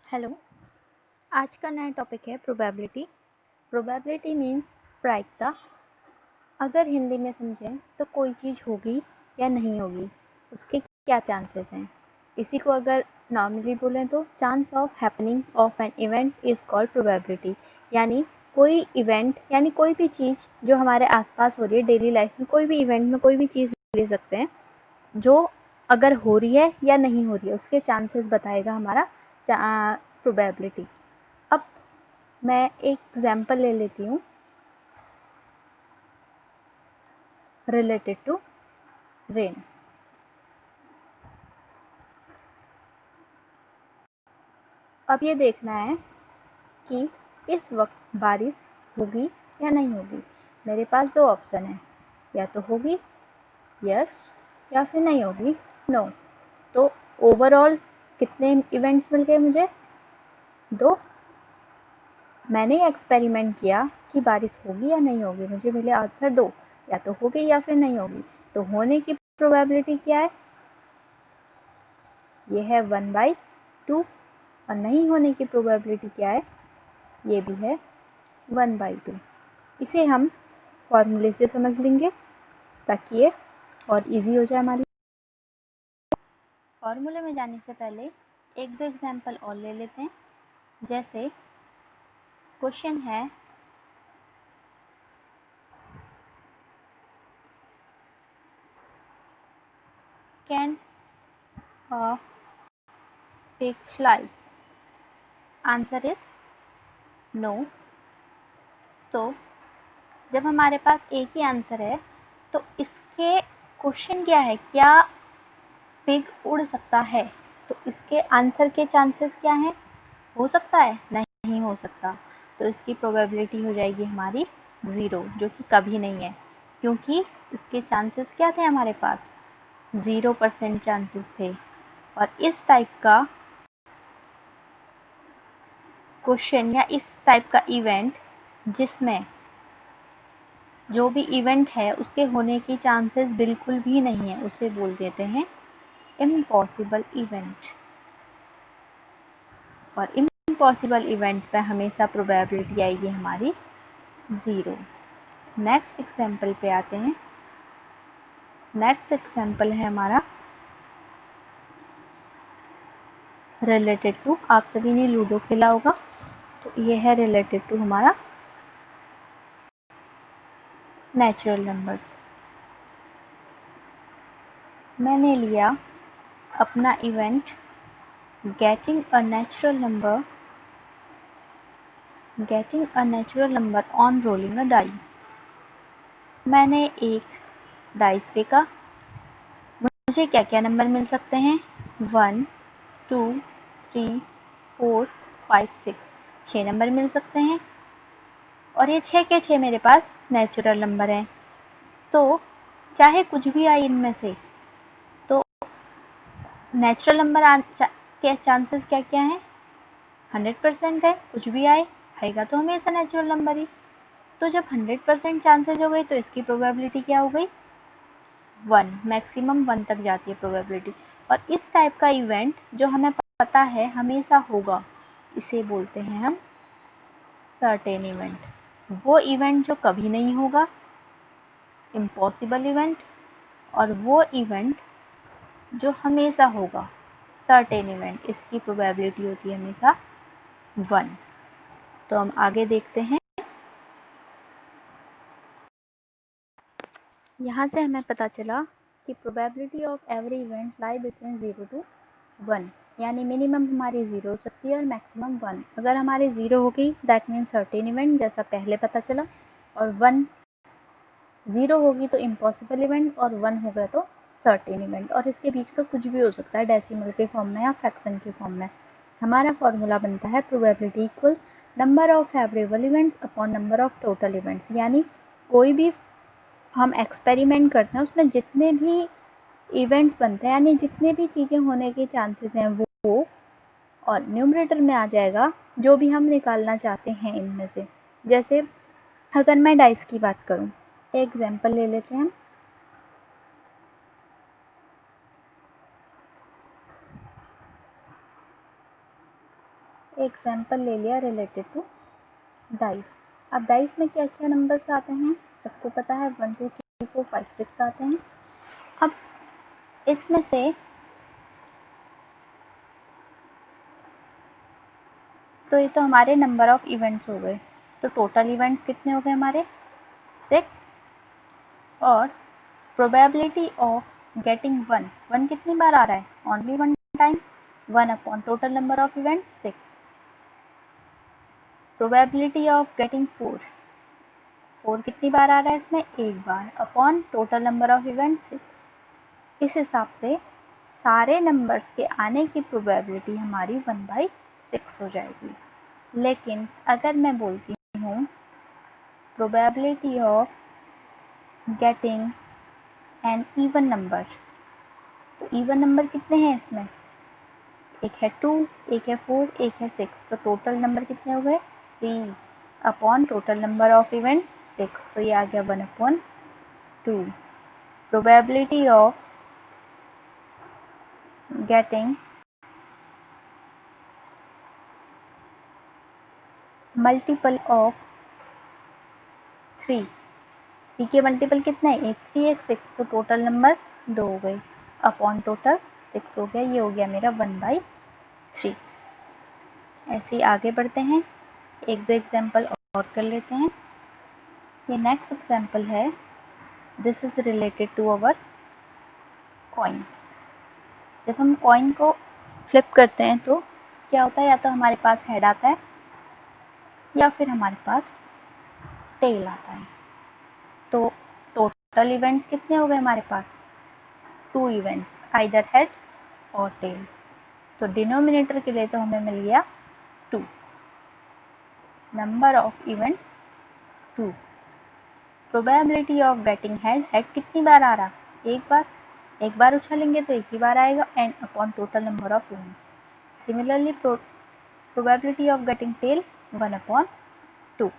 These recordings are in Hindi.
हेलो। आज का नया टॉपिक है प्रोबेबिलिटी। प्रोबेबिलिटी मीन्स प्रायिकता। अगर हिंदी में समझें तो कोई चीज़ होगी या नहीं होगी, उसके क्या चांसेस हैं। इसी को अगर नॉर्मली बोलें तो chance of happening of an event is called probability. यानी कोई इवेंट यानी कोई भी चीज़ जो हमारे आसपास हो रही है डेली लाइफ में, कोई भी इवेंट में कोई भी चीज़ ले सकते हैं जो अगर हो रही है या नहीं हो रही है उसके चांसेस बताएगा हमारा प्रोबेबिलिटी। अब मैं एक एग्जांपल ले लेती हूँ रिलेटेड टू रेन। अब ये देखना है कि इस वक्त बारिश होगी या नहीं होगी। मेरे पास दो ऑप्शन है, या तो होगी यस या फिर नहीं होगी नो। तो ओवरऑल कितने इवेंट्स मिल गए मुझे? दो। मैंने एक्सपेरिमेंट किया कि बारिश होगी या नहीं होगी, मुझे मिले आंसर दो, या तो होगी या फिर नहीं होगी। तो होने की प्रोबेबिलिटी क्या है? ये है 1/2। और नहीं होने की प्रोबेबिलिटी क्या है? ये भी है 1/2। इसे हम फॉर्मूले से समझ लेंगे ताकि ये और इजी हो जाए हमारी। फॉर्मूले में जाने से पहले एक दो एग्जांपल और ले लेते हैं। जैसे क्वेश्चन है can a pig fly? Answer is no. तो जब हमारे पास एक ही आंसर है तो इसके क्वेश्चन क्या है, क्या पिग उड़ सकता है? तो इसके आंसर के चांसेस क्या हैं? हो सकता है? नहीं हो सकता। तो इसकी प्रोबेबिलिटी हो जाएगी हमारी 0, जो कि कभी नहीं है, क्योंकि इसके चांसेस क्या थे हमारे पास? 0% चांसेस थे। और इस टाइप का क्वेश्चन या इस टाइप का इवेंट जिसमें जो भी इवेंट है उसके होने की चांसेस बिल्कुल भी नहीं है, उसे बोल देते हैं इम्पॉसिबल इवेंट। और इम्पॉसिबल इवेंट पे हमेशा प्रोबेबिलिटी आएगी हमारी 0। नेक्स्ट एग्जाम्पल पे आते हैं। नेक्स्ट एग्जाम्पल है हमारा रिलेटेड टू, आप सभी ने लूडो खेला होगा, तो ये है रिलेटेड टू हमारा नेचुरल नंबर्स। मैंने लिया अपना event getting a natural number on rolling a die. मैंने एक डाइस फेंका, मुझे क्या क्या नंबर मिल सकते हैं? 1 2 3 4 5 6, 6 नंबर मिल सकते हैं। और ये 6 के 6 मेरे पास नेचुरल नंबर हैं। तो चाहे कुछ भी आए इनमें से, तो नेचुरल नंबर के चांसेस क्या क्या हैं? 100% है। कुछ भी आएगा तो हमेशा नेचुरल नंबर ही। तो जब 100% चांसेस हो गई तो इसकी प्रोबेबिलिटी क्या हो गई? 1। मैक्सिमम 1 तक जाती है प्रोबेबिलिटी। और इस टाइप का इवेंट जो हमें पता है हमेशा होगा, इसे बोलते हैं हम सर्टेन इवेंट। वो इवेंट जो कभी नहीं होगा, इम्पॉसिबल इवेंट। और वो इवेंट जो हमेशा होगा, सर्टेन इवेंट। इसकी प्रोबेबिलिटी होती है हमेशा 1। तो हम आगे देखते हैं। यहाँ से हमें पता चला कि probability of every event lie between 0 to 1। यानी मिनिमम हमारी 0 हो सकती है और मैक्सिमम 1। अगर हमारी 0 हो गई दैट मीन्स सर्टेन इवेंट, जैसा पहले पता चला। और 0 होगी तो इम्पॉसिबल इवेंट, और 1 हो गया तो सर्टेन इवेंट। और इसके बीच का कुछ भी हो सकता है, डेसिमल के फॉर्म में या फ्रैक्शन के फॉर्म में। हमारा फॉर्मूला बनता है probability equals number of favourable events upon number of total events. यानी कोई भी हम एक्सपेरिमेंट करते हैं उसमें जितने भी इवेंट्स बनते हैं, यानी जितने भी चीज़ें होने के चांसेस हैं वो और न्यूमरेटर में आ जाएगा जो भी हम निकालना चाहते हैं इनमें से। जैसे अगर मैं डाइस की बात करूं, एक एग्जांपल ले लेते हैं हम। एग्जाम्पल ले लिया रिलेटेड टू डाइस। अब डाइस में क्या क्या नंबर्स आते हैं सबको पता है, 1 2 3 4 5 6 आते हैं। अब इसमें से तो ये तो हमारे नंबर ऑफ इवेंट्स हो गए, तो टोटल इवेंट्स कितने हो गए हमारे 6, और प्रोबेबिलिटी ऑफ गेटिंग 1 कितनी बार आ रहा है, only 1 time, 1 upon total number of event 6। Probability of getting 4 कितनी बार आ रहा है इसमें, एक बार, upon total number of event 6। इस हिसाब से सारे नंबर्स के आने की प्रोबेबिलिटी हमारी 1/6 हो जाएगी। लेकिन अगर मैं बोलती हूँ probability of getting an even number, तो इवन नंबर कितने हैं इसमें, एक है 2, एक है 4, एक है 6, तो टोटल नंबर कितने हो गए 3 upon total number of event 6, तो ये आ गया 1/2। Probability of getting multiple of 3 के मल्टीपल कितने हैं, एक 3 एक 6, तो टोटल नंबर 2 हो गए, अपॉन टोटल 6 हो गया, ये हो गया मेरा 1/3। ऐसे ही आगे बढ़ते हैं, एक दो एग्जाम्पल और कर लेते हैं। ये नेक्स्ट एग्जाम्पल है, this is related to our coin. जब हम कॉइन को फ्लिप करते हैं तो क्या होता है, या तो हमारे पास हेड आता है या फिर हमारे पास टेल आता है। तो टोटल इवेंट्स कितने हो गए हमारे पास, 2 इवेंट्स, आइदर हेड और टेल। तो डिनोमिनेटर के लिए तो हमें मिल गया 2, number of events 2। Probability of getting head कितनी बार आ रहा, एक बार उछालेंगे तो एक ही बार आएगा, and upon total number of events. Similarly probability of getting tail 1/2।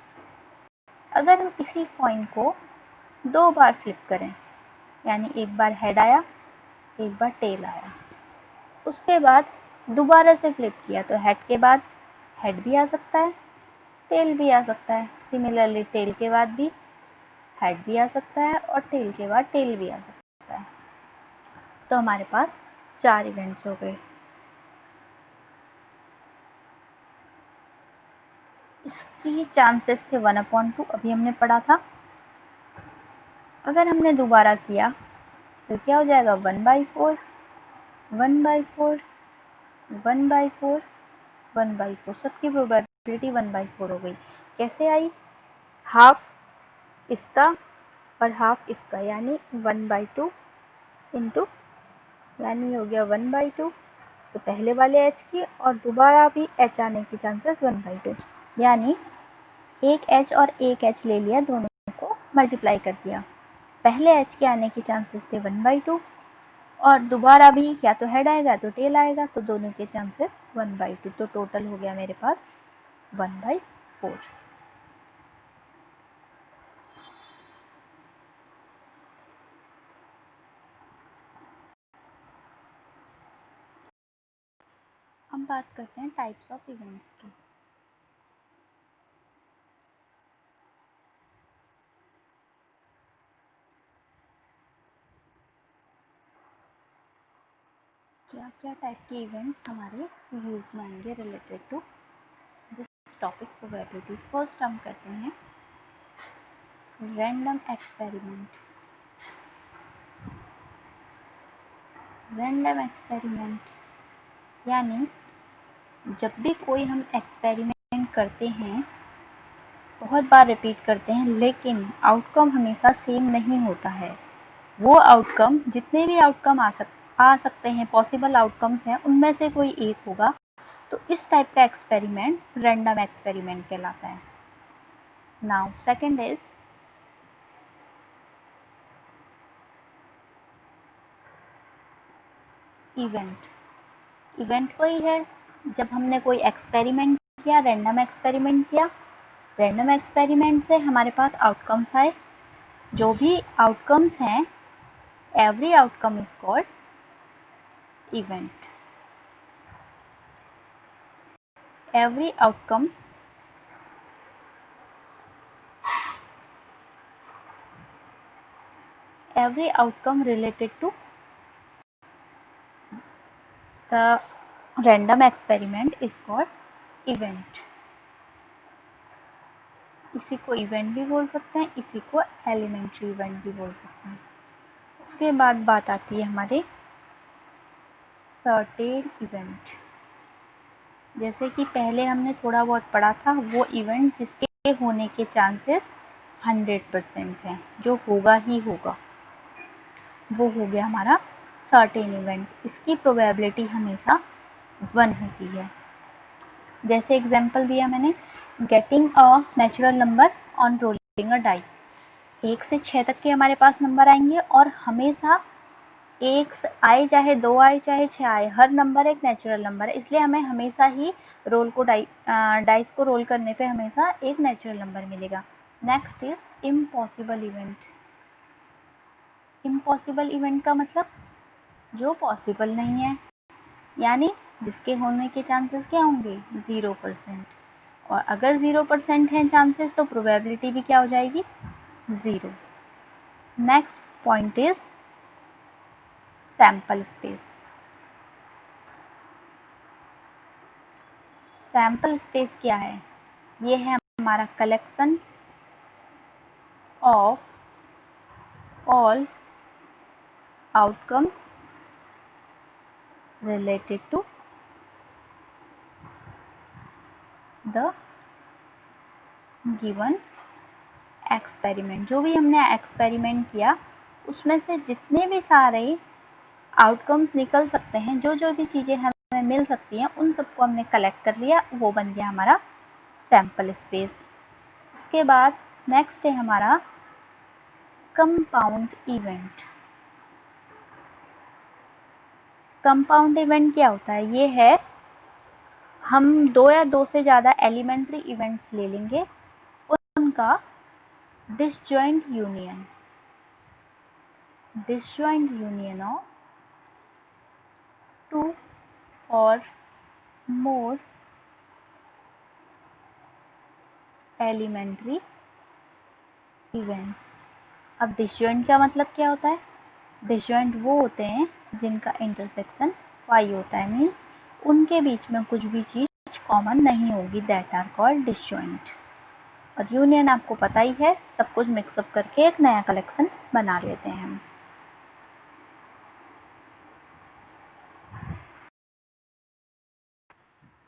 अगर हम इसी कॉइन को 2 बार फ्लिप करें, यानी एक बार हेड आया एक बार टेल आया, उसके बाद दोबारा से फ्लिप किया तो हेड के बाद हेड भी आ सकता है, टेल भी आ सकता है, सिमिलरली टेल के बाद भी हेड भी आ सकता है और टेल के बाद टेल भी आ सकता है। तो हमारे पास 4 इवेंट्स हो गए। इसकी चांसेस थे 1/2, अभी हमने पढ़ा था। अगर हमने दोबारा किया तो क्या हो जाएगा, 1/4, 1/4, 1/4, 1/4, सबकी प्रोबेबिलिटी 1/4 हो गई। कैसे आई, हाफ इसका और हाफ इसका, यानी 1/2 इंटू, यानी हो गया 1/2, तो पहले वाले एच की और दोबारा भी एच आने की चांसेस 1/2, यानी एक एच और एक एच ले लिया, दोनों को मल्टीप्लाई कर दिया। पहले एच के आने की चांसेस थे 1/2, और दोबारा भी या तो हेड आएगा तो टेल आएगा, तो दोनों के चांसेस 1/2, तो टोटल हो गया मेरे पास 1/4। हम बात करते हैं टाइप्स ऑफ इवेंट्स की। क्या क्या टाइप के इवेंट्स हमारे यूज में आएंगे related to this topic probability. First हम करते हैं रैंडम एक्सपेरिमेंट। रैंडम एक्सपेरिमेंट यानी जब भी कोई हम एक्सपेरिमेंट करते हैं, बहुत बार रिपीट करते हैं, लेकिन आउटकम हमेशा सेम नहीं होता है। वो आउटकम, जितने भी आउटकम आ सकते हैं, पॉसिबल आउटकम्स हैं, उनमें से कोई एक होगा, तो इस टाइप का एक्सपेरिमेंट रैंडम एक्सपेरिमेंट कहलाता है। Now second is event. Event वही है जब हमने कोई एक्सपेरिमेंट किया, रैंडम एक्सपेरिमेंट किया, रैंडम एक्सपेरिमेंट से हमारे पास आउटकम्स आए, जो भी आउटकम्स हैं, every outcome is called event. every outcome related to the random experiment is called event. इसी को इवेंट भी बोल सकते हैं, इसी को एलिमेंट्री इवेंट भी बोल सकते हैं। उसके बाद बात आती है हमारे सर्टेन इवेंट। जैसे कि पहले हमने थोड़ा बहुत पढ़ा था, वो इवेंट जिसके होने के चांसेस 100% हैं, जो होगा ही होगा, वो हो गया हमारा सर्टेन इवेंट। इसकी प्रोबेबिलिटी हमेशा 1 होती है। जैसे एग्जांपल दिया मैंने, getting a natural number on rolling a die. 1 से 6 तक के हमारे पास नंबर आएंगे और हमेशा 1 आए चाहे 2 आए चाहे 6 आए, हर नंबर एक नेचुरल नंबर है, इसलिए हमें हमेशा ही रोल को डाइस को रोल करने पे हमेशा एक नेचुरल नंबर मिलेगा। Next is impossible event. Impossible event का मतलब जो पॉसिबल नहीं है, यानी जिसके होने के चांसेस क्या होंगे 0%। और अगर 0% है चांसेस तो प्रोबेबिलिटी भी क्या हो जाएगी 0। Next point is sample space. Sample space क्या है? ये है हमारा collection of all outcomes related to the given experiment. जो भी हमने एक्सपेरिमेंट किया उसमें से जितने भी सारे आउटकम्स निकल सकते हैं, जो जो भी चीज़ें हमें मिल सकती हैं, उन सबको हमने कलेक्ट कर लिया, वो बन गया हमारा सैंपल स्पेस। उसके बाद नेक्स्ट है हमारा कंपाउंड इवेंट। कंपाउंड इवेंट क्या होता है? ये है हम 2 या 2 से ज़्यादा एलिमेंट्री इवेंट्स ले लेंगे, उनका डिसजॉइंट यूनियन ऑफ 2 और मोर एलिमेंट्री इवेंट्स। अब डिसजॉइंट का मतलब क्या होता है? डिसजॉइंट वो होते हैं जिनका इंटरसेक्शन 5 होता है, मीन उनके बीच में कुछ भी चीज कॉमन नहीं होगी, दैट आर कॉल्ड डिसजॉइंट। और यूनियन आपको पता ही है, सब कुछ मिक्सअप करके एक नया कलेक्शन बना लेते हैं हम।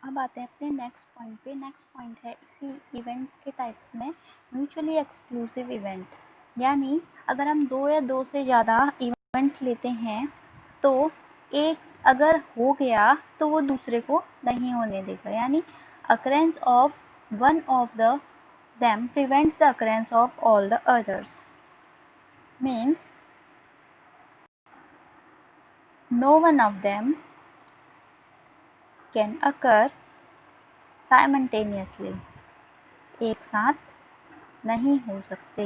अब आते हैं अपने नेक्स्ट पॉइंट पे। नेक्स्ट पॉइंट है इसी इवेंट्स के टाइप्स में म्यूचुअली एक्सक्लूसिव इवेंट। यानी अगर हम 2 या 2 से ज़्यादा इवेंट्स लेते हैं तो एक अगर हो गया तो वो दूसरे को नहीं होने देगा, यानी occurrence of one of them prevents the occurrence of all the others. Means no one of them can occur simultaneously. एक साथ नहीं हो सकते।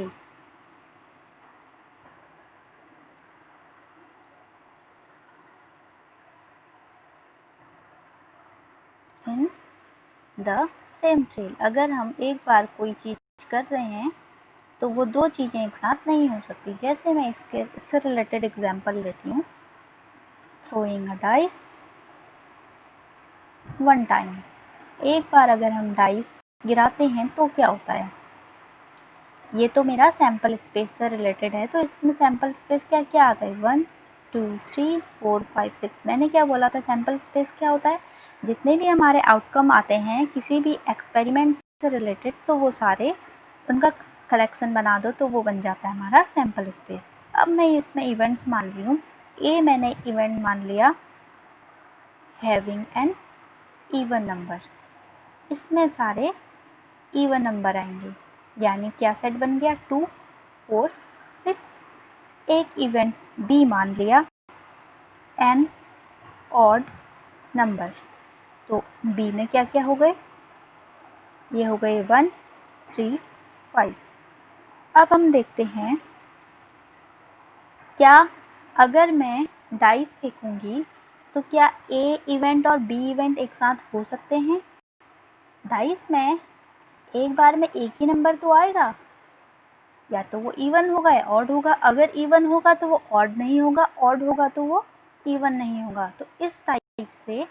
In the same trail. अगर हम एक बार कोई चीज कर रहे हैं तो वो 2 चीजें एक साथ नहीं हो सकती। जैसे मैं इससे रिलेटेड एग्जांपल लेती हूँ, थ्रोइंग अ डाइस 1 टाइम। एक बार अगर हम डाइस गिराते हैं तो क्या होता है? ये तो मेरा सैंपल स्पेस से रिलेटेड है, तो इसमें सैंपल स्पेस क्या क्या आता है? 1 2 3 4 5 6। मैंने क्या बोला था? सैंपल स्पेस क्या होता है? जितने भी हमारे आउटकम आते हैं किसी भी एक्सपेरिमेंट से रिलेटेड, तो वो सारे उनका कलेक्शन बना दो तो वो बन जाता है हमारा सैंपल स्पेस। अब मैं इसमें इवेंट्स मान रही हूँ, ए मैंने इवेंट मान लिया हैविंग एन इवन नंबर। इसमें सारे इवन नंबर आएंगे, यानी क्या सेट बन गया 2 4 6। एक इवेंट बी मान लिया एन ऑड नंबर, तो बी में क्या क्या हो गए? ये हो गए 1 3 5। अब हम देखते हैं क्या अगर मैं डाइस फेंकूंगी तो क्या ए इवेंट और बी इवेंट एक साथ हो सकते हैं? डाइस में एक बार में एक ही नंबर तो आएगा, या तो वो इवन होगा या ऑड होगा। अगर इवन होगा तो वो ऑड नहीं होगा, ऑड होगा तो वो इवन नहीं होगा। तो इस टाइप से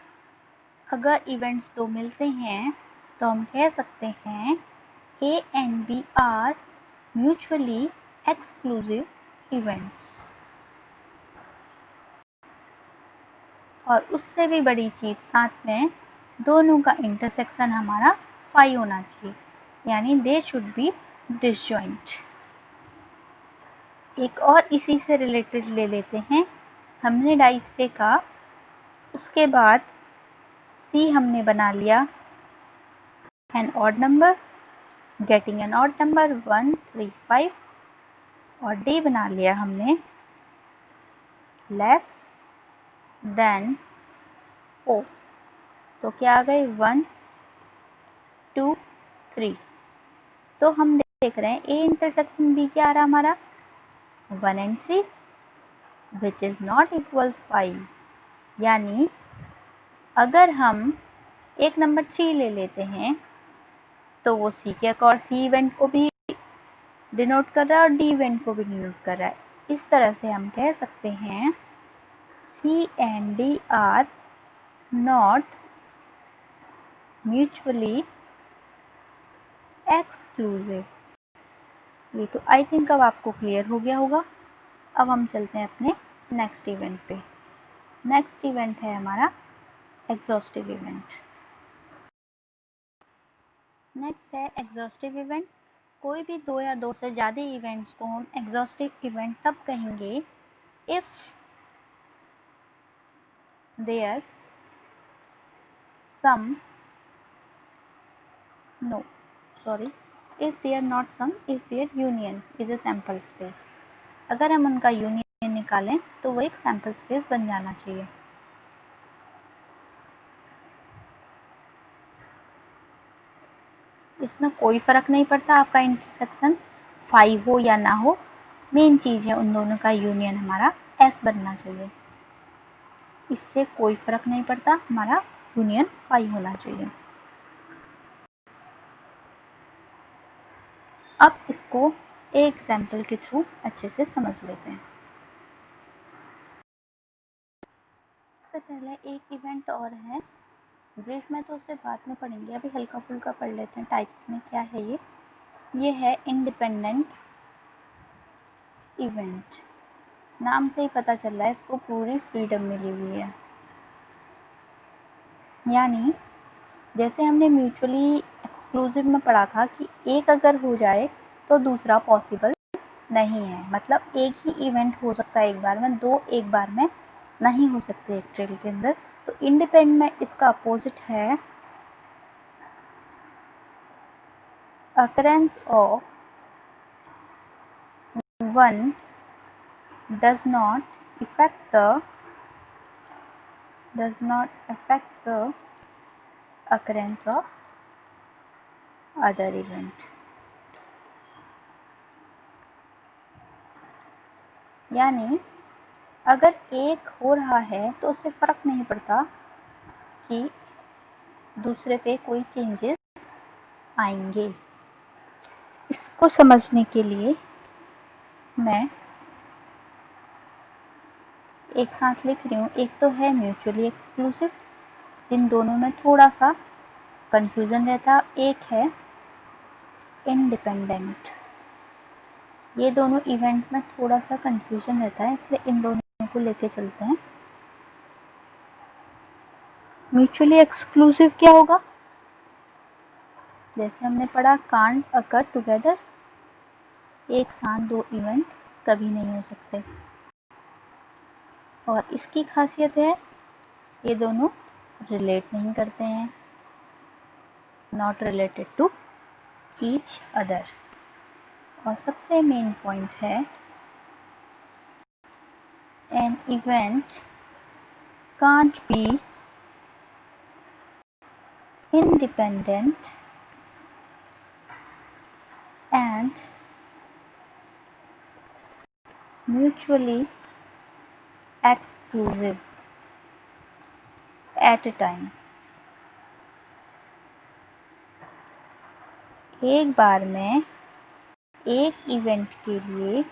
अगर इवेंट्स दो मिलते हैं तो हम कह सकते हैं A and B are mutually exclusive events। और उससे भी बड़ी चीज, साथ में दोनों का इंटरसेक्शन हमारा 5 होना चाहिए, यानी दे शुड बी डिसजॉइंट। एक और इसी से रिलेटेड ले लेते हैं। हमने डाइस फेंका, उसके बाद सी हमने बना लिया an odd number, getting an odd number 1 3 5, और डी बना लिया हमने लेस देन 4। तो क्या आ गए 1 2 3। तो हम देख रहे हैं ए इंटरसेक्शन बी क्या आ रहा हमारा 1 and 3 which is not equal 5। यानी अगर हम एक नंबर 3 ले लेते हैं तो वो सी के अकॉर्ड सी इवेंट को भी डिनोट कर रहा है और डी इवेंट को भी डिनोट कर रहा है। इस तरह से हम कह सकते हैं C and D are not mutually exclusive. ये तो आई थिंक अब आपको क्लियर हो गया होगा। अब हम चलते हैं अपने नेक्स्ट इवेंट पे। नेक्स्ट इवेंट है हमारा एग्जॉस्टिव इवेंट। नेक्स्ट है एग्जॉस्टिव इवेंट। कोई भी दो या दो से ज़्यादा इवेंट्स को हम एग्जॉस्टिव इवेंट तब कहेंगे if their sum no sorry if their not sum if their union is a sample space. अगर हम उनका यूनियन निकालें तो वो एक सैंपल स्पेस बन जाना चाहिए। इसमें कोई फर्क नहीं पड़ता आपका इंटरसेक्शन 5 हो या ना हो, मेन चीज है उन दोनों का यूनियन हमारा एस बनना चाहिए। इससे कोई फर्क नहीं पड़ता, हमारा यूनियन 5 होना चाहिए। अब इसको एक एग्जाम्पल के थ्रू अच्छे से समझ लेते हैं। सबसे पहले एक इवेंट और है, ब्रीफ में तो उसे बाद में पढ़ेंगे, अभी हल्का फुल्का पढ़ लेते हैं टाइप्स में क्या है ये है इंडिपेंडेंट इवेंट। नाम से ही पता चल रहा है इसको पूरी फ्रीडम मिली हुई है। यानी जैसे हमने म्यूचुअली एक्सक्लूसिव में पढ़ा था कि एक अगर हो जाए तो दूसरा पॉसिबल नहीं है, मतलब एक ही इवेंट हो सकता है एक बार में, दो एक बार में नहीं हो सकते एक ट्रेल के अंदर। तो इंडिपेंडेंट में इसका अपोजिट है occurrence of one does not affect the occurrence of other event। यानी अगर एक हो रहा है तो उससे फर्क नहीं पड़ता कि दूसरे पे कोई चेंजेस आएंगे। इसको समझने के लिए मैं एक साथ लिख रही हूँ। एक तो है म्यूचुअली एक्सक्लूसिव, जिन दोनों में थोड़ा सा कंफ्यूजन रहता, एक है इंडिपेंडेंट। ये दोनों इवेंट में थोड़ा सा कंफ्यूजन रहता है, इसलिए इन दोनों को लेके चलते हैं। म्यूचुअली एक्सक्लूसिव क्या होगा, जैसे हमने पढ़ा कांट अकर टुगेदर, एक साथ दो इवेंट कभी नहीं हो सकते। और इसकी खासियत है ये दोनों रिलेट नहीं करते हैं, not related to each other. और सबसे मेन पॉइंट है an event can't be independent and mutually exclusive at a time। एक बार में एक इवेंट के लिए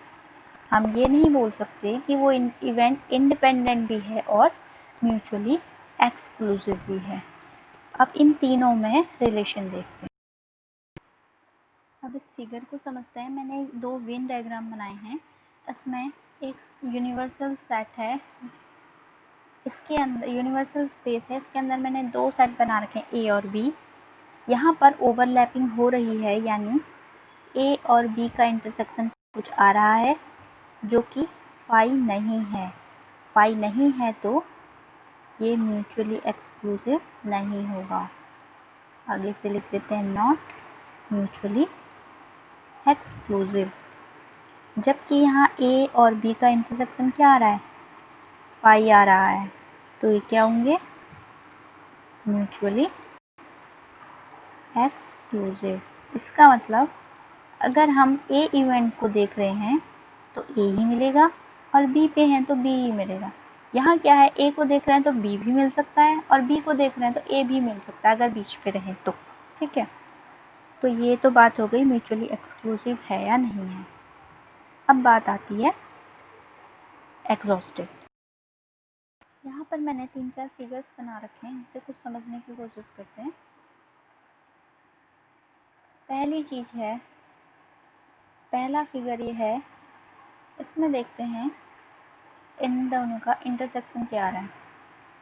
हम ये नहीं बोल सकते कि वो इवेंट इंडिपेंडेंट भी है और म्यूचुअली एक्सक्लूसिव भी है। अब इन तीनों में रिलेशन देखते हैं। अब इस फिगर को समझते हैं। मैंने 2 वेन डायग्राम बनाए हैं। इसमें एक यूनिवर्सल सेट है, इसके अंदर यूनिवर्सल स्पेस है, इसके अंदर मैंने 2 सेट बना रखे हैं, ए और बी। यहाँ पर ओवरलैपिंग हो रही है, यानी ए और बी का इंटरसेक्शन कुछ आ रहा है जो कि फाई नहीं है। फाई नहीं है तो ये म्यूचुअली एक्सक्लूसिव नहीं होगा। आगे से लिख देते हैं नॉट म्यूचुअली एक्सक्लूसिव। जबकि यहाँ ए और बी का इंटरसेक्शन क्या आ रहा है, फाई आ रहा है, तो ये क्या होंगे, म्यूचुअली एक्सक्लूसिव। इसका मतलब अगर हम ए इवेंट को देख रहे हैं तो ए ही मिलेगा और बी पे हैं तो बी ही मिलेगा। यहाँ क्या है, ए को देख रहे हैं तो बी भी मिल सकता है और बी को देख रहे हैं तो ए भी मिल सकता है, अगर बीच पे रहे तो। ठीक है, तो ये तो बात हो गई म्यूचुअली एक्सक्लूसिव है या नहीं है। अब बात आती है एग्जॉस्टिव। यहाँ पर मैंने 3-4 फिगर्स बना रखे हैं, इनसे कुछ समझने की कोशिश करते हैं। पहली चीज़ है, पहला फिगर ये है, इसमें देखते हैं इन दोनों का इंटरसेक्शन क्या आ रहा है।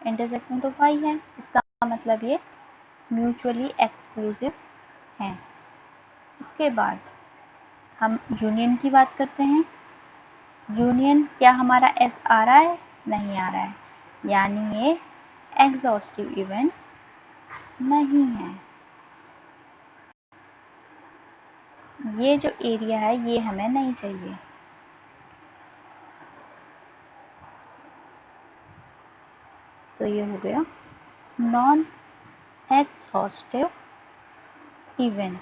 इंटरसेक्शन तो फाई है, इसका मतलब ये म्यूचुअली एक्सक्लूसिव हैं। उसके बाद हम यूनियन की बात करते हैं। यूनियन क्या हमारा एस आ रहा है, नहीं आ रहा है, यानी ये एग्जॉस्टिव इवेंट्स नहीं है। ये जो एरिया है ये हमें नहीं चाहिए। तो ये हो गया non exhaustive event,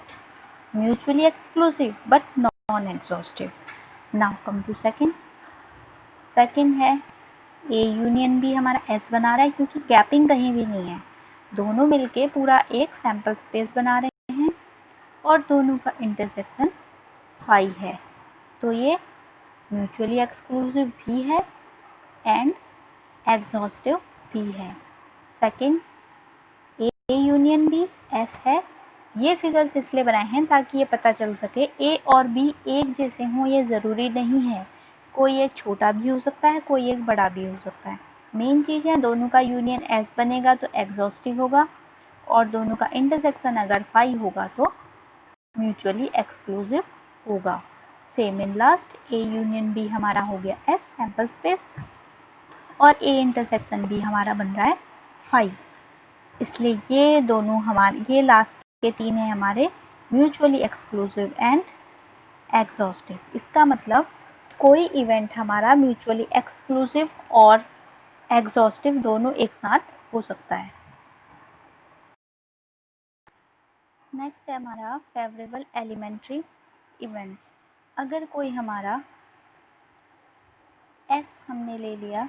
mutually exclusive but non exhaustive. Now come to second. Second है ए यूनियन भी हमारा एस बना रहा है, क्योंकि गैपिंग कहीं भी नहीं है, दोनों मिलके पूरा एक सैंपल स्पेस बना रहे हैं और दोनों का इंटरसेक्शन फाई है, तो ये म्यूचुअली एक्सक्लूसिव भी है एंड एग्जॉस्टिव भी है। Second, A union B S है। ये फिगर्स इसलिए बनाए हैं ताकि ये पता चल सके ए और बी एक जैसे हों, ये ज़रूरी नहीं है, कोई एक छोटा भी हो सकता है, कोई एक बड़ा भी हो सकता है। मेन चीज़ है दोनों का यूनियन एस बनेगा तो एग्जॉस्टिव होगा, और दोनों का इंटरसेक्शन अगर फाई होगा तो म्यूचुअली एक्सक्लूसिव होगा। Same in last, A union B हमारा हो गया एस सैंपल स्पेस और ए इंटरसेक्शन भी हमारा बन रहा है फाई, इसलिए ये दोनों हमारे, ये लास्ट के 3 है हमारे म्यूचुअली एक्सक्लूसिव एंड एग्जॉस्टिव। इसका मतलब कोई इवेंट हमारा म्यूचुअली एक्सक्लूसिव और एग्जॉस्टिव दोनों एक साथ हो सकता है। नेक्स्ट है हमारा फेवरेबल एलिमेंट्री इवेंट्स। अगर कोई हमारा एस हमने ले लिया,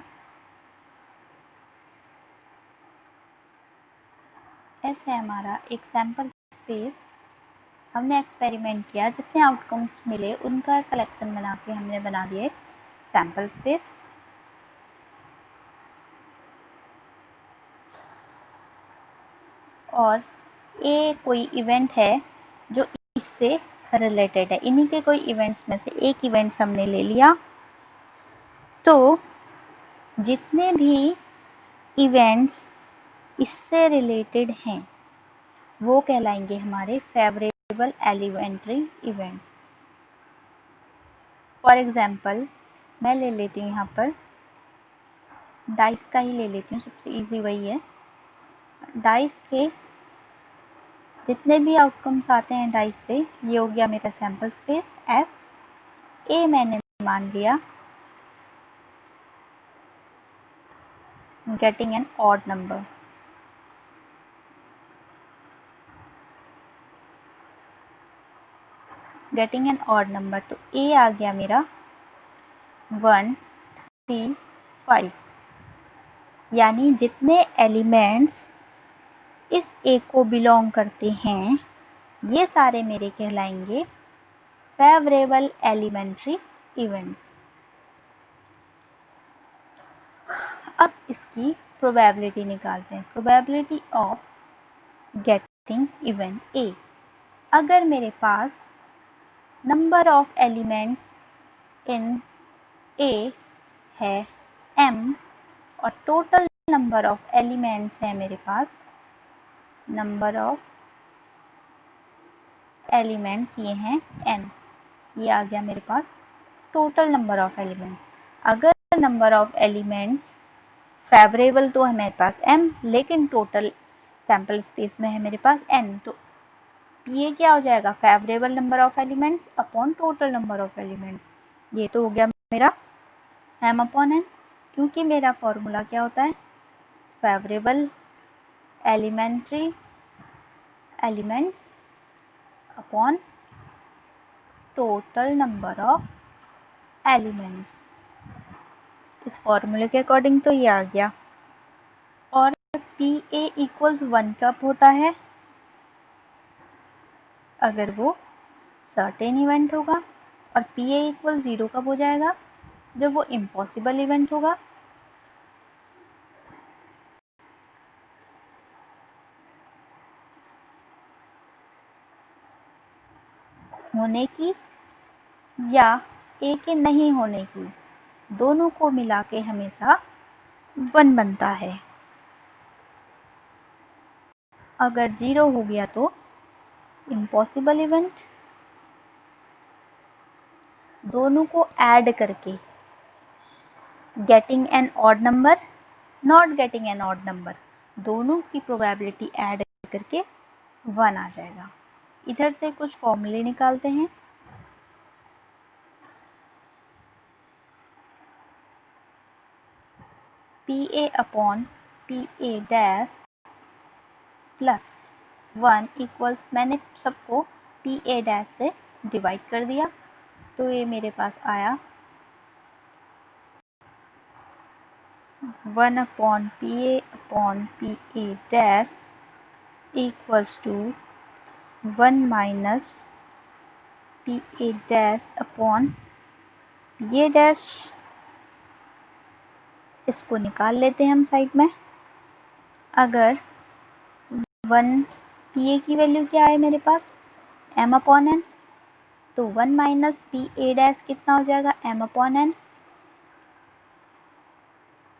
एस है हमारा एक सैंपल स्पेस, हमने एक्सपेरिमेंट किया, जितने आउटकम्स मिले उनका कलेक्शन बना के हमने बना दिया एक सैंपल स्पेस। और ए कोई इवेंट है जो इससे रिलेटेड है, इन्हीं के कोई इवेंट्स में से एक इवेंट्स हमने ले लिया, तो जितने भी इवेंट्स इससे रिलेटेड हैं वो कहलाएंगे हमारे favourable elementary events. For example मैं ले लेती हूँ यहाँ पर डाइस का ही ले लेती हूँ, सबसे इजी वही है। डाइस के जितने भी आउटकम्स आते हैं डाइस से, ये हो गया मेरा सैंपल स्पेस एस। ए मैंने मान लिया getting an odd number, getting an odd number, तो ए आ गया मेरा 1, 3, 5, यानी जितने एलिमेंट्स इस ए को बिलोंग करते हैं ये सारे मेरे कहलाएंगे फेवरेबल एलिमेंट्री इवेंट्स। अब इसकी प्रोबेबिलिटी निकालते हैं। Probability of getting event A. अगर मेरे पास नंबर ऑफ एलिमेंट्स इन ए है m और टोटल नंबर ऑफ एलिमेंट्स है मेरे पास, नंबर ऑफ एलिमेंट्स ये हैं n, ये आ गया मेरे पास टोटल नंबर ऑफ एलिमेंट्स। अगर नंबर ऑफ एलिमेंट्स फेवरेबल तो है मेरे पास m, लेकिन टोटल सैंपल स्पेस में है मेरे पास n, तो ये क्या हो जाएगा, favourable number of elements upon total number of elements. ये तो हो गया मेरा m अपॉन n, क्योंकि मेरा फॉर्मूला क्या होता है, favourable elements upon total number of elements. इस फॉर्मूले के अकॉर्डिंग तो ये आ गया। और PA इक्वल्स 1 कब होता है, अगर वो सर्टेन इवेंट होगा, और PA इक्वल 0 कब हो जाएगा, जब वो इम्पॉसिबल इवेंट होगा। होने की या A के नहीं होने की, दोनों को मिला के हमेशा 1 बनता है। अगर 0 हो गया तो इम्पॉसिबल इवेंट। दोनों को ऐड करके getting an odd number, not getting an odd number, दोनों की प्रोबेबिलिटी ऐड करके 1 आ जाएगा। इधर से कुछ फॉर्मूले निकालते हैं। PA upon PA dash plus 1 equals, मैंने सबको PA डैश से डिवाइड कर दिया, तो ये मेरे पास आया 1 upon PA dash equals to 1 minus PA dash upon PA dash. इसको निकाल लेते हैं हम साइड में। अगर 1 PA की वैल्यू क्या है मेरे पास, m अपॉन n, तो 1 माइनस PA डैश कितना हो जाएगा, m अपॉन n।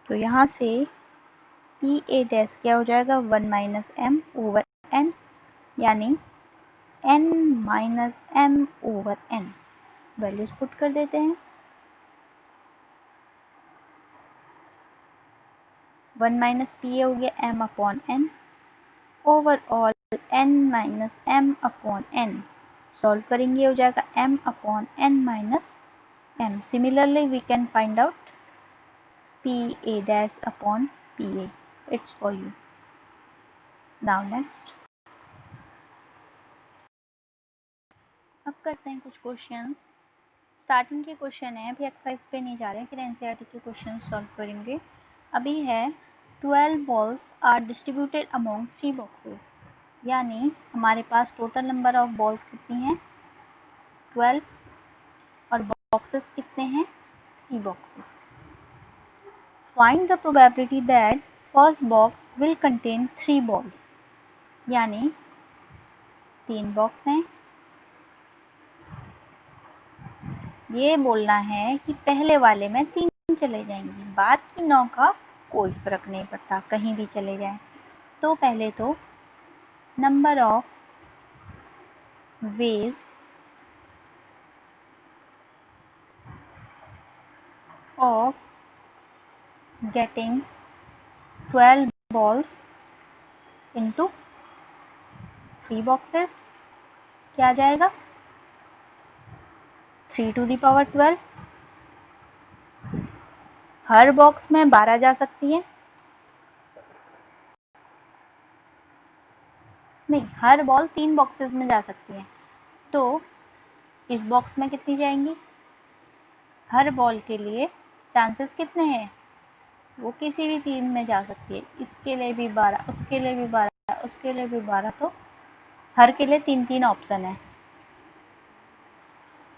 तो यहाँ से PA डैश क्या हो जाएगा, 1 माइनस m ओवर n, यानी n minus m over n। Values put कर देते हैं। 1 माइनस PA हो गया m upon n overall n minus m upon n। Solve करेंगे हो जाएगा m upon n minus m। Similarly we can find out PA dash upon PA. It's for you. Now next. अब करते हैं कुछ क्वेश्चंस। स्टार्टिंग के क्वेश्चन है, अभी एक्सरसाइज पे नहीं जा रहे हैं, फिर एनसीईआरटी के क्वेश्चन सॉल्व करेंगे। अभी है 12 balls are distributed among 3 boxes, यानी हमारे पास टोटल नंबर ऑफ बॉल्स कितनी हैं, 12, और बॉक्सेस कितने हैं, 3 boxes. Find the probability that first box will contain 3 balls, यानी 3 बॉक्स हैं। ये बोलना है कि पहले वाले में 3 चले जाएंगी, बाद की 9 का कोई फर्क नहीं पड़ता, कहीं भी चले जाएं। तो पहले तो number of ways of getting 12 balls into 3 boxes क्या आ जाएगा, 3 टू द पावर 12। हर बॉक्स में 12 जा सकती है, नहीं, हर बॉल 3 बॉक्सेस में जा सकती है। तो इस बॉक्स में कितनी जाएंगी, हर बॉल के लिए चांसेस कितने हैं, वो किसी भी 3 में जा सकती है। इसके लिए भी 12, उसके लिए भी 12, उसके लिए भी 12, तो हर के लिए 3-3 ऑप्शन है।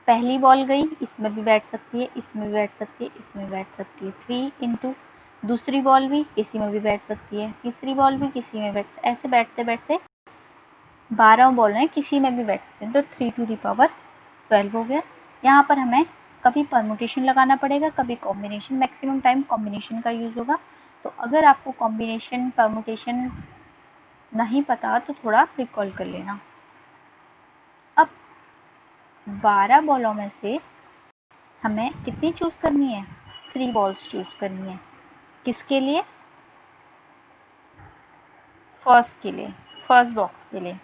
पहली बॉल गई, इसमें भी बैठ सकती है, इसमें भी बैठ सकती है, इसमें भी बैठ सकती है। 3 इंटू दूसरी बॉल भी किसी में भी बैठ सकती है, तीसरी बॉल भी किसी में बैठ, ऐसे बैठते बैठते 12 बॉल हैं, किसी में भी बैठ सकते हैं। तो 3 टू द पावर 12 हो गया। यहाँ पर हमें कभी परमुटेशन लगाना पड़ेगा, कभी कॉम्बिनेशन। मैक्सिमम टाइम कॉम्बिनेशन का यूज होगा। तो अगर आपको कॉम्बिनेशन परमुटेशन नहीं पता तो थोड़ा रिकॉल कर लेना। अब 12 बॉलों में से हमें कितनी चूज करनी है? 3 बॉल्स चूज करनी है। किसके लिए? फर्स्ट बॉक्स के लिए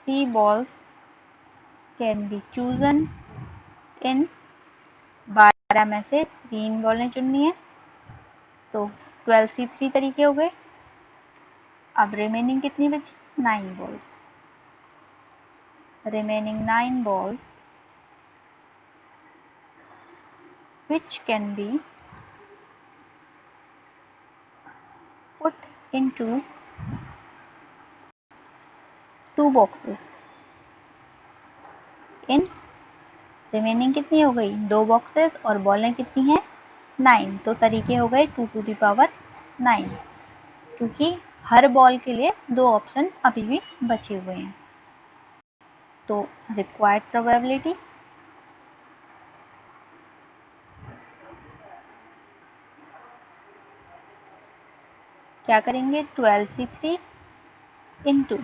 3 balls can be chosen in 12 में से 3 बॉलें चुननी है। तो 12C3 तरीके हो गए। अब रिमेनिंग कितनी बची? 9 balls। Remaining 9 balls which can be put into 2 boxes in remaining कितनी हो गई? 2 बॉक्सेस और बॉलें कितनी हैं? 9। तो तरीके हो गए 2 टू द पावर 9, क्योंकि हर बॉल के लिए 2 ऑप्शन अभी भी बचे हुए हैं। तो रिक्वायर्ड प्रोबेबिलिटी क्या करेंगे? 12C3 इंटू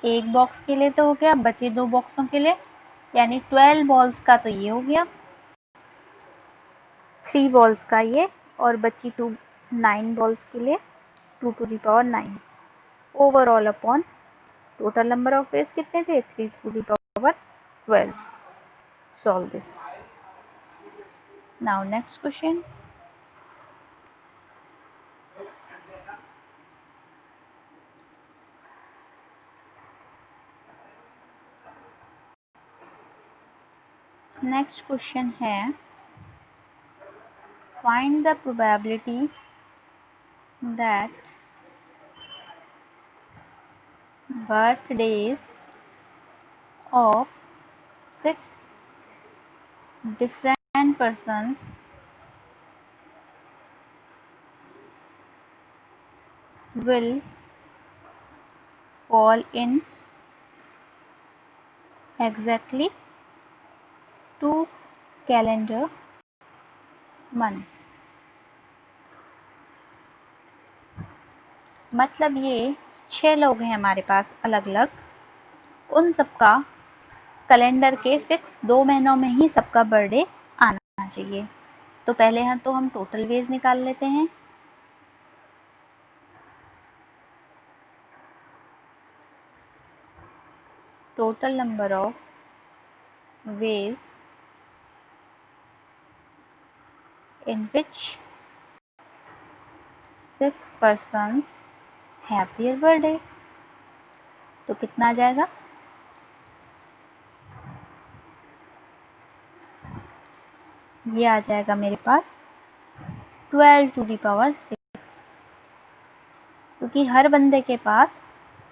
एक बॉक्स के लिए तो हो गया, बचे 2 बॉक्सों के लिए, यानी 12 बॉल्स का तो ये हो गया, 3 बॉल्स का ये, और बची 9 बॉल्स के लिए 2 to the power 9 overall upon total number of ways कितने थे? 3 to the power 12। Solve this. Now next question. Next question है find the probability that birthdays of 6 different persons will fall in exactly 2 calendar months। मतलब ये 6 लोग हैं हमारे पास अलग अलग, उन सबका कैलेंडर के फिक्स 2 महीनों में ही सबका बर्थडे आना चाहिए। तो पहले हम टोटल वेज निकाल लेते हैं। Total number of ways in which 6 persons have their birthday। तो कितना आ जाएगा? ये आ जाएगा मेरे पास 12 टू दी पावर 6, क्योंकि हर बंदे के पास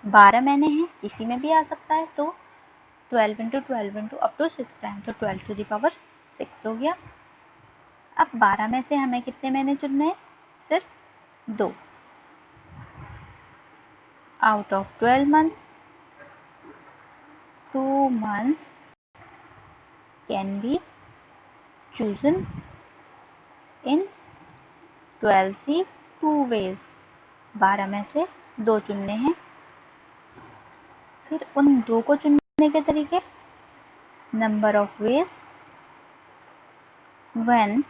12 महीने हैं, किसी में भी आ सकता है। तो 12 into 12 into up to 6 time, तो 12 टू दी पावर 6 हो गया। अब 12 में से हमें कितने महीने चुनने हैं? सिर्फ 2। Out of 12 month 2 months can be chosen in 12C 2 ways। 12 में से 2 चुनने हैं। फिर उन 2 को चुनने के तरीके, number of veg when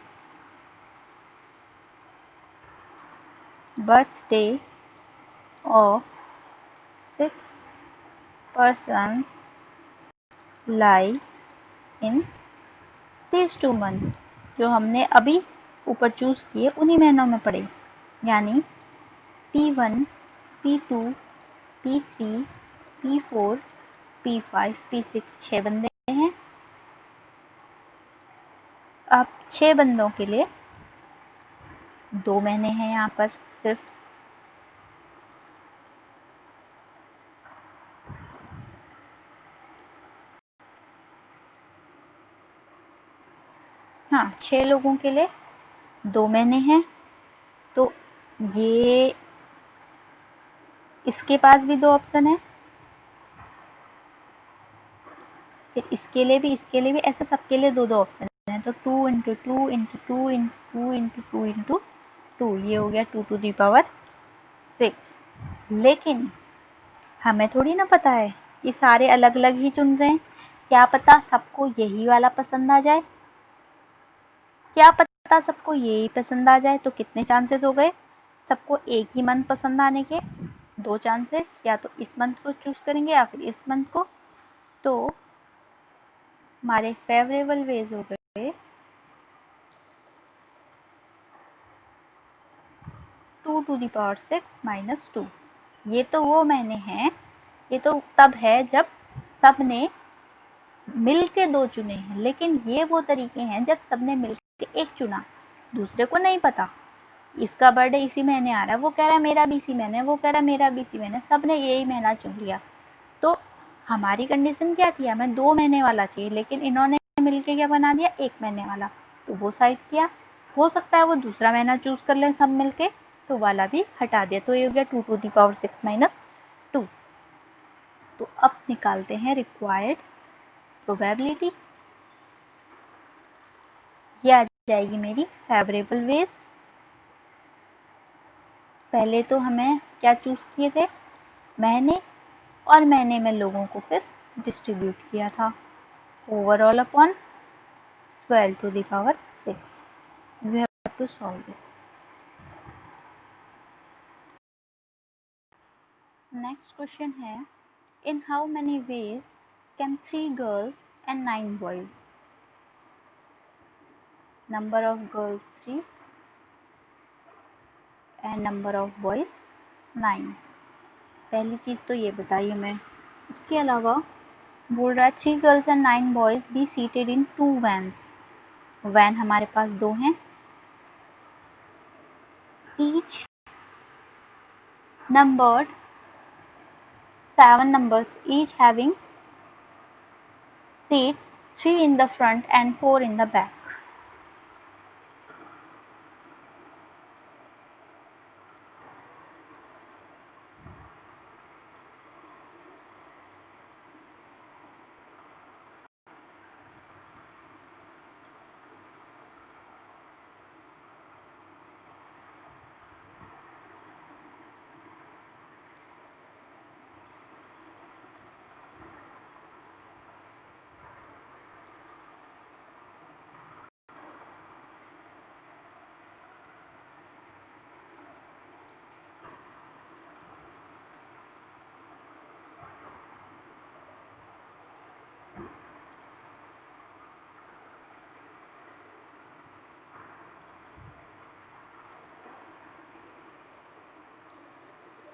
birthday of 6 persons lie in these 2 months। जो हमने अभी ऊपर चूज किए उन्हीं महीनों में पड़े, यानी P1 P2 P3 P4 P5 P6 6 बंदे हैं। अब 6 बंदों के लिए 2 महीने हैं यहाँ पर सिर्फ। हाँ, 6 लोगों के लिए 2 महीने हैं, तो ये इसके पास भी 2 ऑप्शन है, फिर इसके लिए भी, ऐसे सबके लिए 2-2 ऑप्शन है। तो 2 into 2 into 2 into 2 into 2 into 2, ये हो गया 2 टू दी पावर 6। लेकिन हमें थोड़ी ना पता है, ये सारे अलग अलग ही चुन रहे हैं, क्या पता सबको यही वाला पसंद आ जाए, क्या पता सबको यही पसंद आ जाए। तो कितने चांसेस हो गए, सबको एक ही मंथ पसंद आने के 2 चांसेस, या तो इस मंथ को चूज करेंगे या फिर इस मंथ को। तो हमारे फेवरेबल वेज हो गए 2 टू दी पावर 6 माइनस 2। ये तो वो महीने हैं, ये तो तब है जब सबने मिल के 2 चुने हैं, लेकिन ये वो तरीके हैं जब सबने मिल के 1 चुना, दूसरे को नहीं पता इसका बर्थडे इसी महीने आ रहा है, वो कह रहा है मेरा भी इसी महीने, वो कह रहा है मेरा भी इसी महीने, सबने यही महीना चुन लिया। तो हमारी कंडीशन क्या थी, हमें 2 महीने वाला चाहिए, लेकिन इन्होंने मिलके क्या बना दिया, 1 महीने वाला, तो वो साइड किया। हो सकता है वो दूसरा महीना चूज कर लें सब मिलके, तो वाला भी हटा दिया। तो ये हो गया 2 टू दी पावर 6 माइनस 2। तो अब निकालते हैं रिक्वायर्ड प्रोबेबिलिटी। ये आ जाएगी मेरी फेवरेबल वेज। पहले तो हमें क्या चूज किए थे, महीने, और महीने में लोगों को फिर डिस्ट्रीब्यूट किया था, overall upon 12 to the power 6। We have to solve this. Next question है, in how many ways can 3 girls and 9 boys, number of girls 3 and number of boys 9। पहली चीज तो ये बताई हमें। उसके अलावा बोल रहा है 3 girls and 9 boys be seated in 2 vans. Van हमारे पास 2 हैं, each numbered 7 numbers, each having seats 3 in the front and 4 in the back.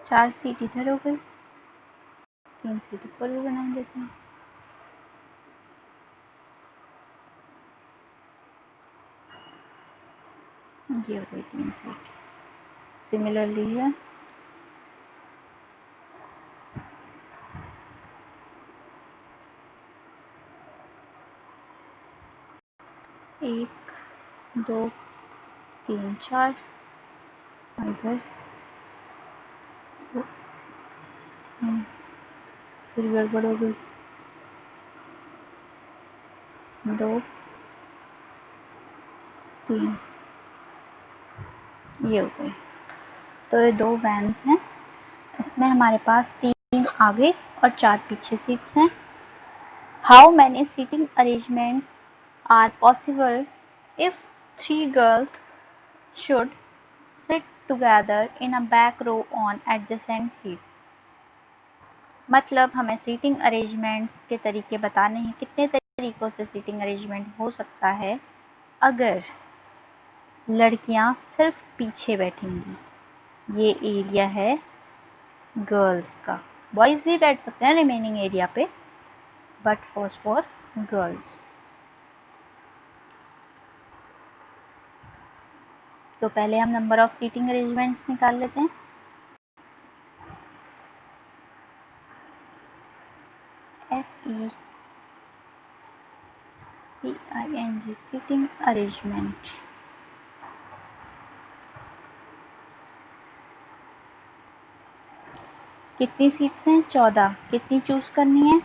चार सीट इधर हो गई, 3 सीट ऊपर भी बना देते हैं। ये हो गई 3 सीट। सिमिलरली है एक, 2, 3, 4, इधर फिर गड़बड़ हो गई, 2, 3, ये हो गई। तो ये 2 वैन्स हैं, इसमें हमारे पास 3 आगे और 4 पीछे सीट्स हैं। How many seating arrangements are possible if 3 girls should sit together in a back row on adjacent seats। मतलब हमें सीटिंग अरेंजमेंट्स के तरीके बताने हैं, कितने तरीकों से सीटिंग अरेंजमेंट हो सकता है अगर लड़कियां सिर्फ पीछे बैठेंगी। ये एरिया है गर्ल्स का, बॉयज भी बैठ सकते हैं रिमेनिंग एरिया पे, बट फर्स्ट फॉर गर्ल्स। तो पहले हम नंबर ऑफ सीटिंग अरेंजमेंट्स निकाल लेते हैं। SE SITING seating arrangement. कितनी सीट्स हैं? 14। कितनी चूज करनी है?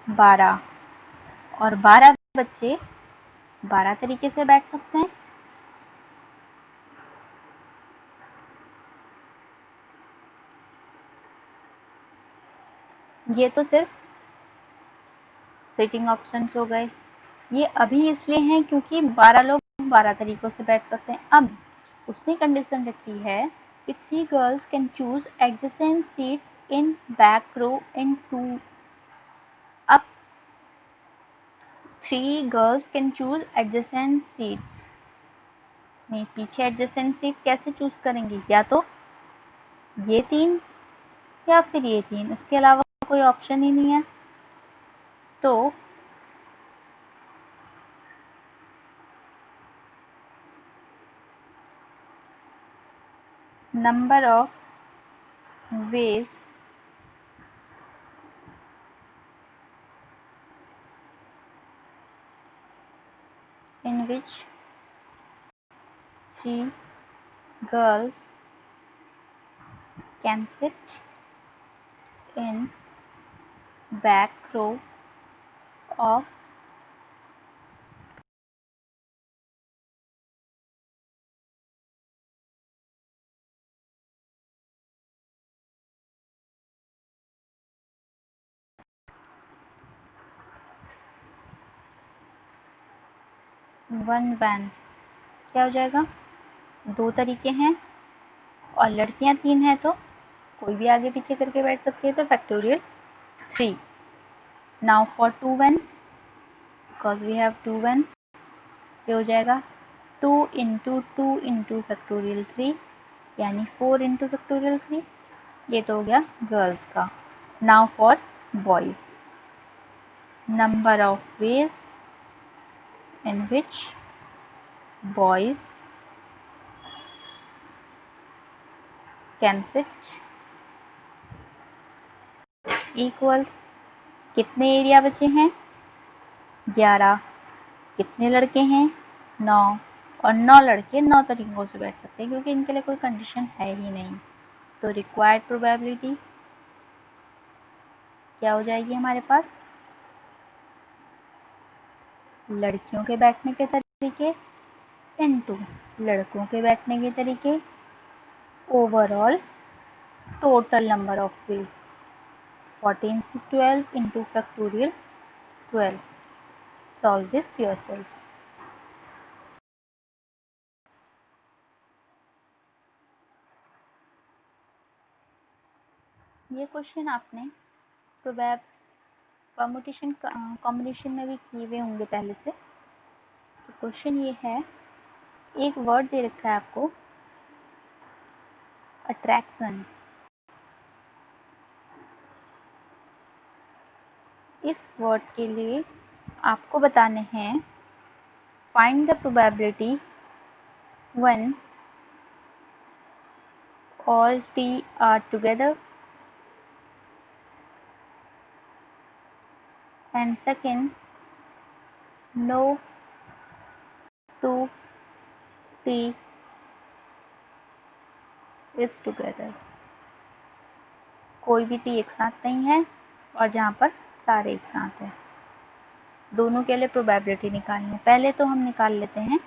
12। और 12 बच्चे 12 तरीके से बैठ सकते हैं। ये तो सिर्फ सिटिंग ऑप्शंस हो गए। ये अभी इसलिए हैं क्योंकि 12 लोग 12 तरीकों से बैठ सकते हैं। अब उसने कंडीशन रखी है कि 3 girls can choose adjacent seats in back row in 2। अब 3 girls can choose adjacent seats, नहीं, पीछे एडजेसेंट सीट कैसे चूज करेंगे? या तो ये 3 या फिर ये 3, उसके अलावा कोई ऑप्शन ही नहीं है। तो number of ways in which 3 girls can sit in back row of one van। क्या हो जाएगा? 2 तरीके हैं और लड़कियां 3 हैं तो कोई भी आगे पीछे करके बैठ सकती है, तो factorial 3। Now for 2 vans, because we have 2 vans, ये हो जाएगा 2 इंटू 2 इंटू फैक्टोरियल 3, यानी 4 इंटू फैक्टोरियल 3। ये तो हो गया गर्ल्स का। Now for boys, number of ways in which boys can sit equals, कितने एरिया बचे हैं? 11। कितने लड़के हैं? 9। और 9 लड़के 9 तरीकों से बैठ सकते हैं क्योंकि इनके लिए कोई कंडीशन है ही नहीं। तो रिक्वायर्ड प्रोबेबिलिटी क्या हो जाएगी हमारे पास? लड़कियों के बैठने के तरीके इनटू लड़कों के बैठने के तरीके overall total number of veg, 14 से 12 into factorial 12। Solve this yourself. ये क्वेश्चन आपने प्रोबेब परमुटेशन कॉम्बिनेशन में भी किए हुए होंगे पहले से। तो क्वेश्चन ये है, एक वर्ड दे रखा है आपको अट्रैक्शन। इस वर्ड के लिए आपको बताने हैं find the probability when all t are together, and second, no 2 t is together। कोई भी t एक साथ नहीं है और जहाँ पर सारे एक साथ हैं। दोनों के लिए प्रोबेबिलिटी निकालनी है। पहले तो हम निकाल लेते हैं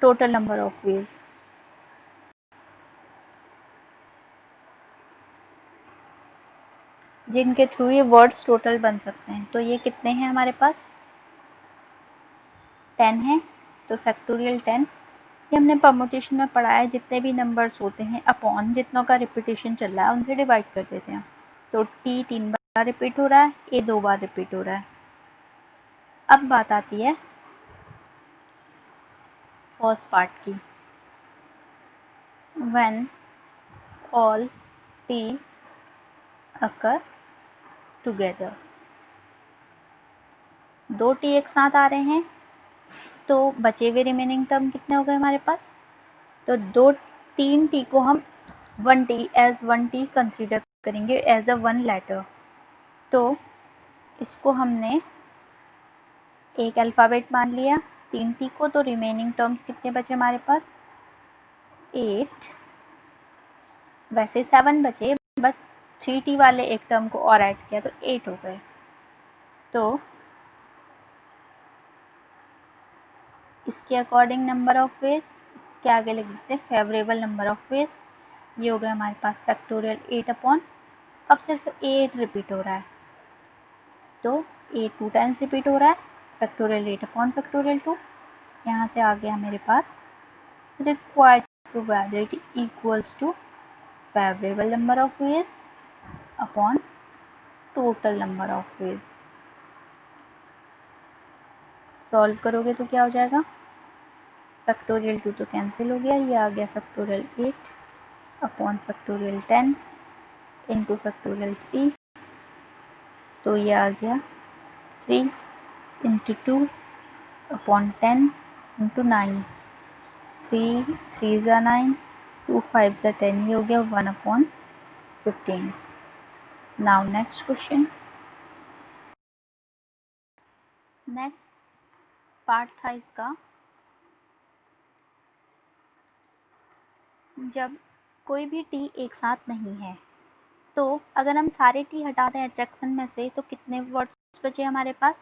टोटल नंबर ऑफ वेज। जिनके थ्रू ये वर्ड्स टोटल बन सकते हैं। तो ये कितने हैं हमारे पास? 10 है, तो फैक्टोरियल 10। ये हमने परमुटेशन में पढ़ा है, जितने भी नंबर्स होते हैं अपॉन जितनों का रिपीटेशन चल रहा है उनसे डिवाइड कर देते हैं। तो t 3 बार रिपीट हो रहा है, a 2 बार रिपीट हो रहा है। अब बात आती है फर्स्ट पार्ट की, when all t occur together। 2 t एक साथ आ रहे हैं तो बचे हुए रिमेनिंग टर्म कितने हो गए हमारे पास? तो 3 t को हम 1 t एज 1 t कंसीडर करेंगे एज अ वन लेटर। तो इसको हमने एक अल्फ़ाबेट मान लिया 3T को, तो रिमेनिंग टर्म्स कितने बचे हमारे पास? 8। वैसे 7 बचे, बस 3T वाले एक टर्म को और ऐड किया तो 8 हो गए। तो इसके अकॉर्डिंग नंबर ऑफ वेज, इसके आगे लिख देते हैं फेवरेबल नंबर ऑफ वेज। ये हो गया हमारे पास फैक्टोरियल 8 अपॉन, अब सिर्फ 8 रिपीट हो रहा है तो 8 2 टाइम्स रिपीट हो रहा है, फैक्टोरियल 8 अपॉन फैक्टोरियल 2। यहाँ से आ गया मेरे पास required probability equals to favourable number of ways upon total number of ways. Solve करोगे तो क्या हो जाएगा? फैक्टोरियल 2 तो कैंसिल हो गया, ये आ गया factorial 8 upon factorial 10 into factorial 3, तो ये आ गया 3 इंटू 2 अपॉन 10 इंटू 9, 3 3 ज़ा 9, 2 5 ज़ा 10, ये हो गया 1 upon 15। Now next question. Next part था इसका, जब कोई भी टी एक साथ नहीं है तो अगर हम सारे टी हटा दें अट्रैक्शन में से तो कितने वर्ड्स बचे हमारे पास?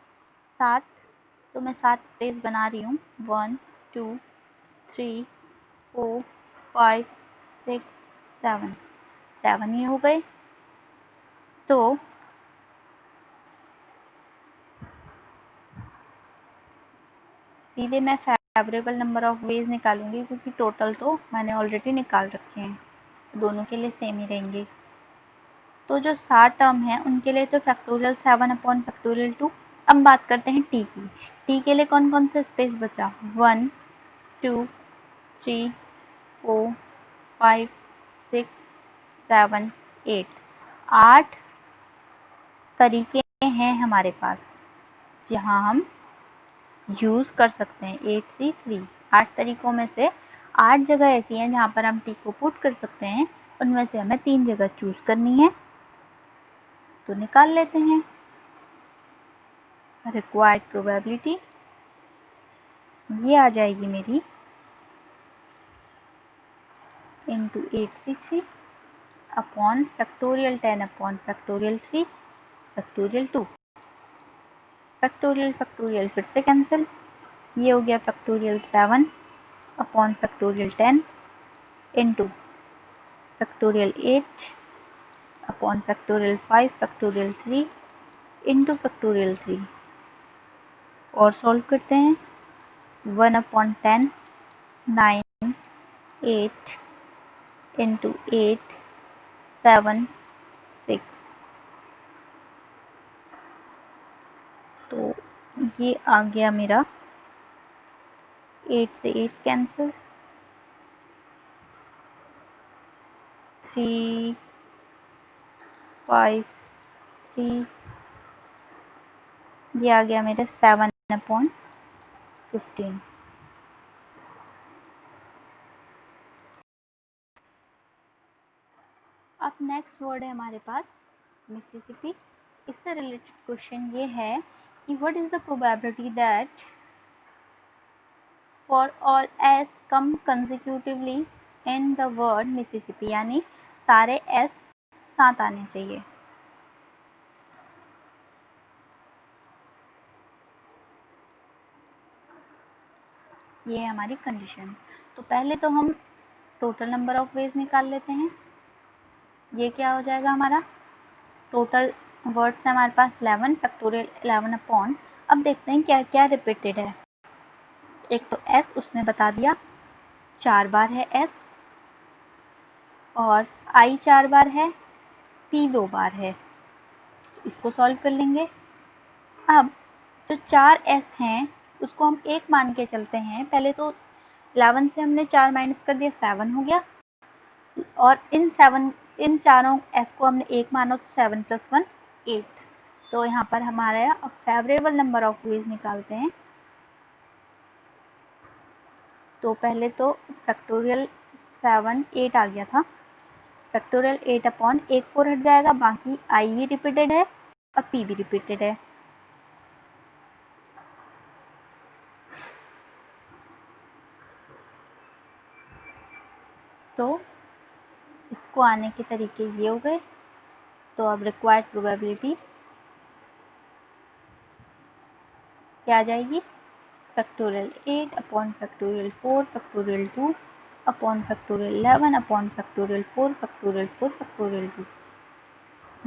7। तो मैं 7 स्पेस बना रही हूँ, 1 2 3 4 5 6 7, 7 ये हो गए। तो सीधे मैं फेवरेबल नंबर ऑफ वेज निकालूंगी क्योंकि टोटल तो मैंने ऑलरेडी निकाल रखे हैं, दोनों के लिए सेम ही रहेंगे। तो जो 7 टर्म है उनके लिए तो फैक्टोरियल 7 अपॉन फैक्टोरियल 2। अब बात करते हैं टी की। टी के लिए कौन कौन सा स्पेस बचा? 1 2 3 4 5 6 7 8, 8 तरीके हैं हमारे पास जहाँ हम यूज़ कर सकते हैं 8C3। 8 तरीकों में से 8 जगह ऐसी हैं जहाँ पर हम टी को पुट कर सकते हैं, उनमें से हमें 3 जगह चूज़ करनी है, तो निकाल लेते हैं। रिक्वायर्ड प्रोबेबिलिटी ये आ जाएगी मेरी into 8C3 upon factorial 10 upon factorial 3 factorial 2। Factorial फिर से कैंसिल, ये हो गया factorial 7 upon factorial 10 into factorial 8 upon factorial 5 factorial 3 into factorial 3। और सॉल्व करते हैं, 1 अपॉन 10 9 8 इंटू 8 7 6, तो ये आ गया मेरा 8 से 8 कैंसिल, 3 5 3, ये आ गया मेरा 7 अपॉन 15। अब नेक्स्ट वर्ड है हमारे पास मिसिसिपी। इससे रिलेटेड क्वेश्चन ये है कि what is the probability that for all S come consecutively in the word Mississippi, यानी सारे एस साथ आने चाहिए। ये है हमारी कंडीशन। तो पहले तो हम टोटल नंबर ऑफ वेज निकाल लेते हैं। ये क्या हो जाएगा हमारा? टोटल वर्ड्स है हमारे पास 11 फैक्टोरियल 11 अपॉन, अब देखते हैं क्या क्या रिपीटेड है। एक तो एस उसने बता दिया, 4 बार है एस, और आई 4 बार है, पी 2 बार है, इसको सॉल्व कर लेंगे। अब जो 4 एस हैं उसको हम एक मान के चलते हैं। पहले तो 11 से हमने 4 माइनस कर दिया, 7 हो गया, और इन चारों एस को हमने एक माना तो 7 + 1 8। तो यहाँ पर हमारा फेवरेबल नंबर ऑफ वेज निकालते हैं। तो पहले तो फैक्टोरियल 7 8 आ गया था, फैक्टोरियल 8 अपॉन एक 4 हट जाएगा, बाकी i भी रिपीटेड है और p भी रिपीटेड है। तो इसको आने के तरीके ये हो गए। तो अब रिक्वायर्ड प्रोबेबिलिटी क्या आ जाएगी, factorial 8 upon factorial 4 factorial 2 upon factorial 11 upon factorial 4 factorial 4 factorial 2।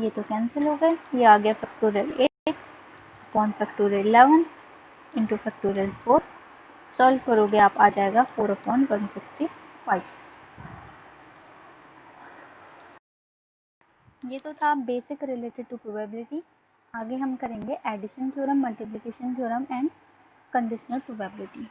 ये तो कैंसिल हो गए। ये आ गया factorial 8 upon factorial 11 into factorial 4। Solve करोगे आप, आ जाएगा 4 अपॉन 165। ये तो था बेसिक रिलेटेड टू प्रोबेबिलिटी। आगे हम करेंगे addition theorem, multiplication theorem and conditional probability.